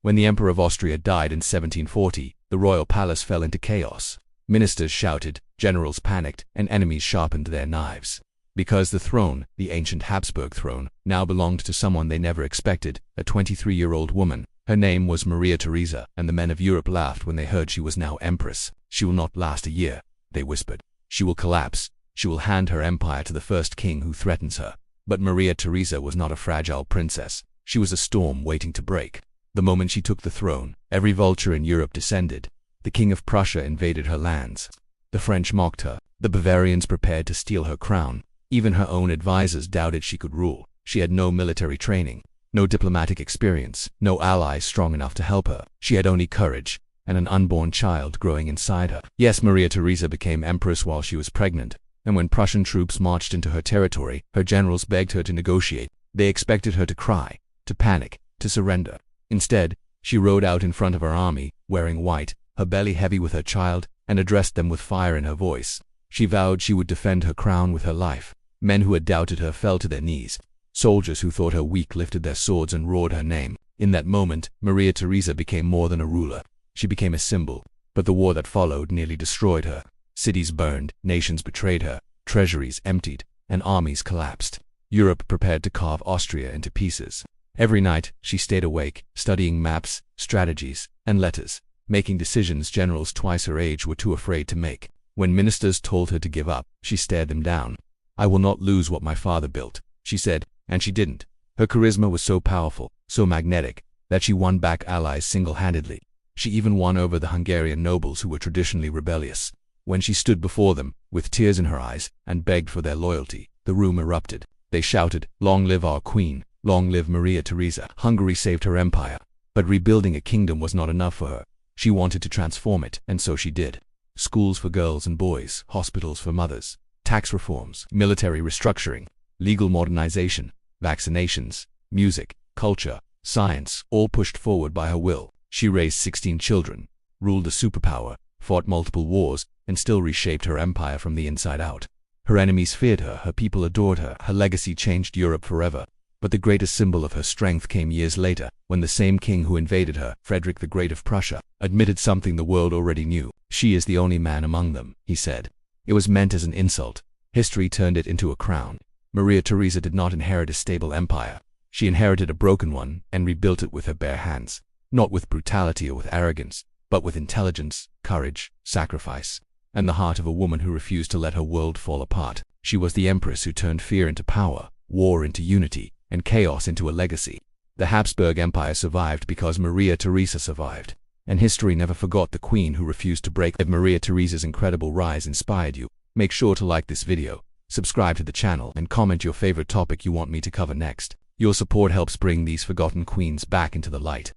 When the Emperor of Austria died in 1740, the royal palace fell into chaos. Ministers shouted, generals panicked, and enemies sharpened their knives. Because the throne, the ancient Habsburg throne, now belonged to someone they never expected, a 23-year-old woman. Her name was Maria Theresa, and the men of Europe laughed when they heard she was now Empress. She will not last a year, they whispered. She will collapse. She will hand her empire to the first king who threatens her. But Maria Theresa was not a fragile princess. She was a storm waiting to break. The moment she took the throne, every vulture in Europe descended. The King of Prussia invaded her lands. The French mocked her. The Bavarians prepared to steal her crown. Even her own advisors doubted she could rule. She had no military training, no diplomatic experience, no allies strong enough to help her. She had only courage and an unborn child growing inside her. Yes, Maria Theresa became empress while she was pregnant, and when Prussian troops marched into her territory, her generals begged her to negotiate. They expected her to cry, to panic, to surrender. Instead, she rode out in front of her army, wearing white, her belly heavy with her child, and addressed them with fire in her voice. She vowed she would defend her crown with her life. Men who had doubted her fell to their knees. Soldiers who thought her weak lifted their swords and roared her name. In that moment, Maria Theresa became more than a ruler. She became a symbol. But the war that followed nearly destroyed her. Cities burned, nations betrayed her, treasuries emptied, and armies collapsed. Europe prepared to carve Austria into pieces. Every night, she stayed awake, studying maps, strategies, and letters, making decisions generals twice her age were too afraid to make. When ministers told her to give up, she stared them down. "I will not lose what my father built," she said, and she didn't. Her charisma was so powerful, so magnetic, that she won back allies single-handedly. She even won over the Hungarian nobles who were traditionally rebellious. When she stood before them, with tears in her eyes, and begged for their loyalty, the room erupted. They shouted, "Long live our queen! Long live Maria Theresa!" Hungary saved her empire. But rebuilding a kingdom was not enough for her. She wanted to transform it, and so she did. Schools for girls and boys, hospitals for mothers, tax reforms, military restructuring, legal modernization, vaccinations, music, culture, science, all pushed forward by her will. She raised 16 children, ruled a superpower, fought multiple wars, and still reshaped her empire from the inside out. Her enemies feared her, her people adored her, her legacy changed Europe forever. But the greatest symbol of her strength came years later, when the same king who invaded her, Frederick the Great of Prussia, admitted something the world already knew. "She is the only man among them," he said. It was meant as an insult. History turned it into a crown. Maria Theresa did not inherit a stable empire. She inherited a broken one and rebuilt it with her bare hands. Not with brutality or with arrogance, but with intelligence, courage, sacrifice, and the heart of a woman who refused to let her world fall apart. She was the empress who turned fear into power, war into unity, and chaos into a legacy. The Habsburg Empire survived because Maria Theresa survived. And history never forgot the queen who refused to break. If Maria Theresa's incredible rise inspired you, make sure to like this video, subscribe to the channel, and comment your favorite topic you want me to cover next. Your support helps bring these forgotten queens back into the light.